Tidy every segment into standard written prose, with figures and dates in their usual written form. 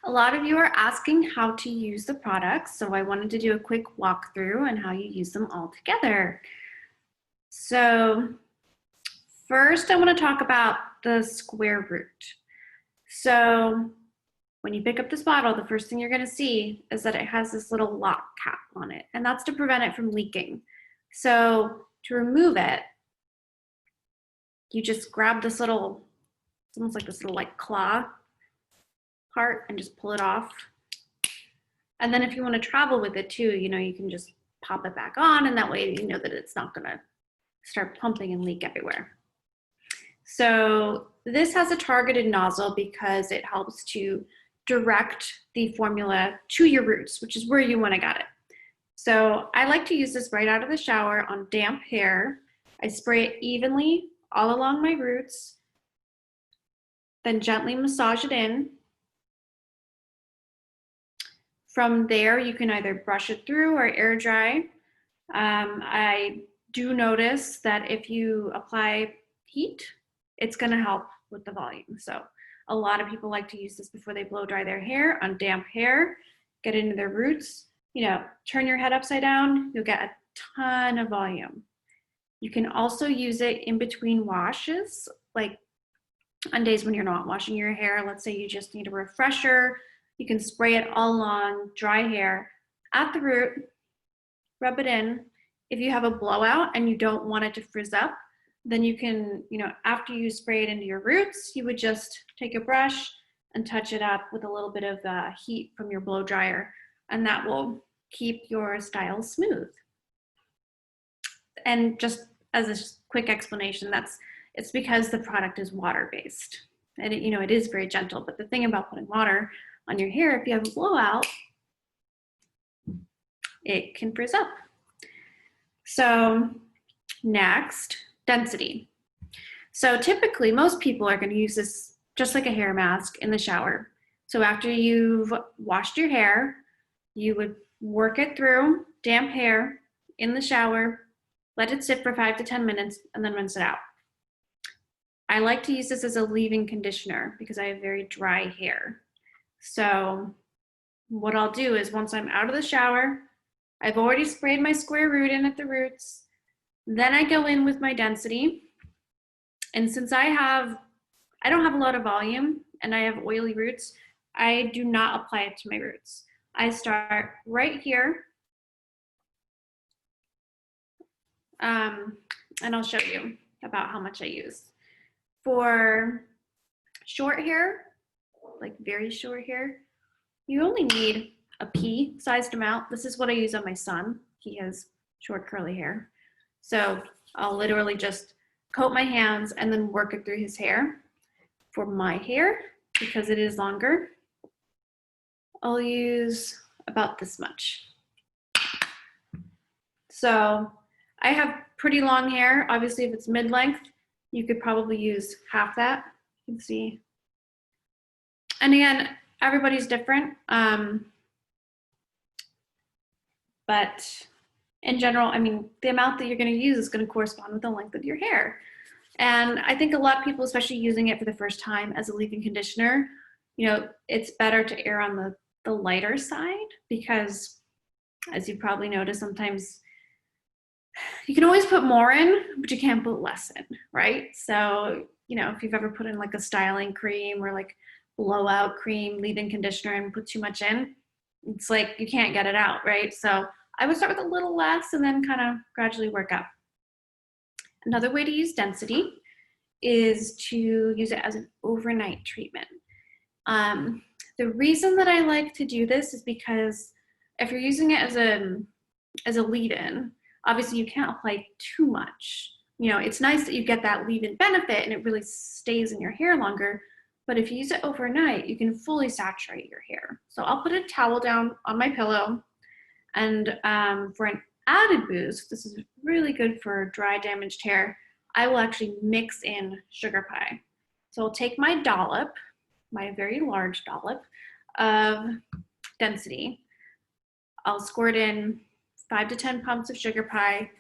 A lot of you are asking how to use the products, so I wanted to do a quick walkthrough on how you use them all together. So first I want to talk about the square root. So when you pick up this bottle, the first thing you're going to see is that it has this little lock cap on it, and that's to prevent it from leaking. So to remove it, you just grab this little, it's almost like this little like claw part, and just pull it off. And then if you want to travel with it too, you can just pop it back on, and that way you know that it's not going to start pumping and leak everywhere. So this has a targeted nozzle because it helps to direct the formula to your roots, which is where you want to get it. So I like to use this right out of the shower on damp hair. I spray it evenly all along my roots, then gently massage it in. From there, you can either brush it through or air dry. I do notice that if you apply heat, it's going to help with the volume. So a lot of people like to use this before they blow dry their hair on damp hair, get into their roots. Turn your head upside down, you'll get a ton of volume. You can also use it in between washes, like on days when you're not washing your hair. Let's say you just need a refresher. You can spray it all along dry hair at the root, rub it in. If you have a blowout and you don't want it to frizz up, then you can, after you spray it into your roots, you would just take a brush and touch it up with a little bit of heat from your blow dryer, and that will keep your style smooth. And just as a quick explanation, it's because the product is water-based. And it is very gentle, but the thing about putting water on your hair, if you have a blowout, it can frizz up. So next, density. So typically most people are going to use this just like a hair mask in the shower. So after you've washed your hair, you would work it through damp hair in the shower, let it sit for 5 to 10 minutes, and then rinse it out. I like to use this as a leave-in conditioner because I have very dry hair. So what I'll do is once I'm out of the shower, I've already sprayed my square root in at the roots, then I go in with my density. And since I don't have a lot of volume and I have oily roots, I do not apply it to my roots. I start right here, and I'll show you about how much I use. For short hair, like very short hair, you only need a pea-sized amount. This is what I use on my son. He has short curly hair. So I'll literally just coat my hands and then work it through his hair. For my hair, because it is longer, I'll use about this much. So I have pretty long hair. Obviously, if it's mid-length, you could probably use half that. You can see. And again, everybody's different. But in general, the amount that you're going to use is going to correspond with the length of your hair. And I think a lot of people, especially using it for the first time as a leave-in conditioner, it's better to err on the lighter side because, as you probably noticed, sometimes you can always put more in, but you can't put less in, right? So, if you've ever put in like a styling cream or like blowout cream, leave-in conditioner, and put too much in, it's like you can't get it out, right? So I would start with a little less and then kind of gradually work up. Another way to use density is to use it as an overnight treatment. The reason that I like to do this is because if you're using it as a leave-in, obviously you can't apply too much. It's nice that you get that leave-in benefit and it really stays in your hair longer, but if you use it overnight, you can fully saturate your hair. So I'll put a towel down on my pillow, and for an added boost, this is really good for dry, damaged hair, I will actually mix in sugar pie. So I'll take my dollop, my very large dollop of density. I'll squirt in 5 to 10 pumps of sugar pie,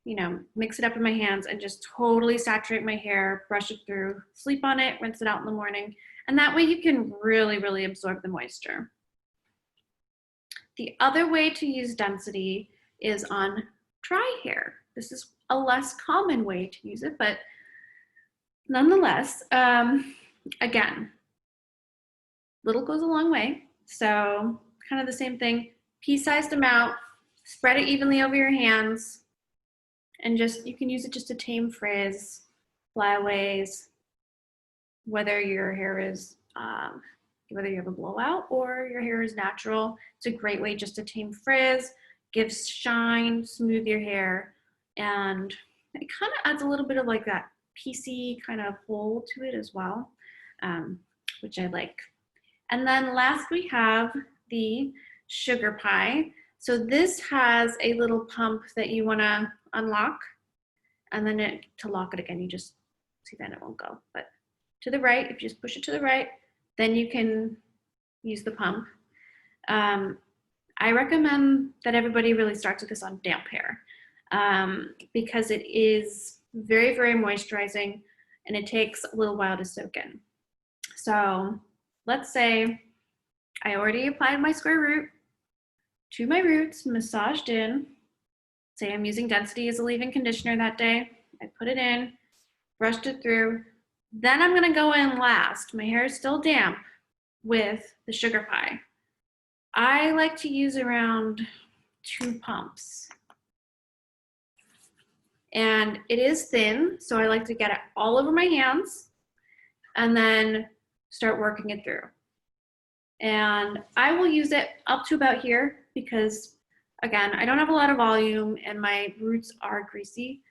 you know, mix it up in my hands and just totally saturate my hair, brush it through, sleep on it, rinse it out in the morning. And that way you can really, really absorb the moisture. The other way to use density is on dry hair. This is a less common way to use it, but nonetheless, again, little goes a long way. So kind of the same thing, pea-sized amount, spread it evenly over your hands, and just, you can use it just to tame frizz, flyaways, whether your hair is, whether you have a blowout or your hair is natural. It's a great way just to tame frizz, gives shine, smooth your hair, and it kind of adds a little bit of like that piecey kind of hold to it as well, which I like. And then last we have the sugar pie. So this has a little pump that you want to unlock, and then to lock it again, you just see that it won't go, but to the right, if you just push it to the right, then you can use the pump. I recommend that everybody really starts with this on damp hair, because it is very, very moisturizing and it takes a little while to soak in. So let's say I already applied my square root to my roots, massaged in. Say I'm using density as a leave-in conditioner that day. I put it in, brushed it through. Then I'm gonna go in last. My hair is still damp with the sugar pie. I like to use around 2 pumps. And it is thin, so I like to get it all over my hands and then start working it through. And I will use it up to about here because, again, I don't have a lot of volume and my roots are greasy,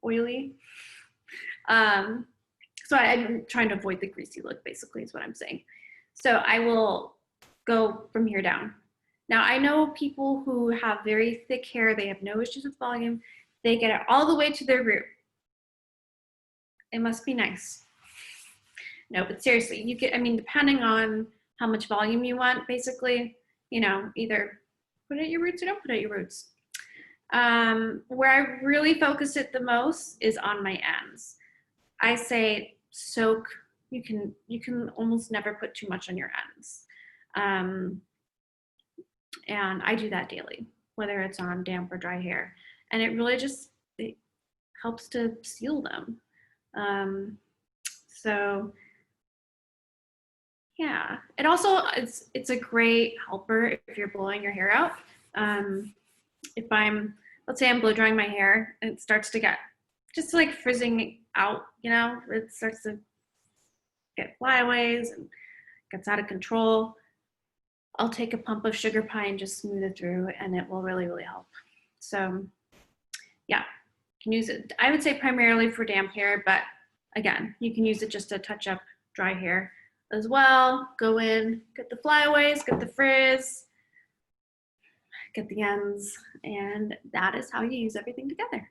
oily. So I'm trying to avoid the greasy look, basically, is what I'm saying. So I will go from here down. Now, I know people who have very thick hair, they have no issues with volume. They get it all the way to their root. It must be nice. No, but seriously, you get, I mean, depending on how much volume you want, basically, you know, either put it at your roots or don't put it at your roots. Where I really focus it the most is on my ends. I say soak, you can almost never put too much on your ends. And I do that daily, whether it's on damp or dry hair. And it really just, it helps to seal them. So yeah, it also, it's a great helper if you're blowing your hair out. If let's say I'm blow drying my hair and it starts to get just like frizzing out, you know, it starts to get flyaways and gets out of control. I'll take a pump of sugar pie and just smooth it through, and it will really, really help. So yeah, you can use it, I would say primarily for damp hair, but again, you can use it just to touch up dry hair as well. Go in, get the flyaways, get the frizz, get the ends, and that is how you use everything together.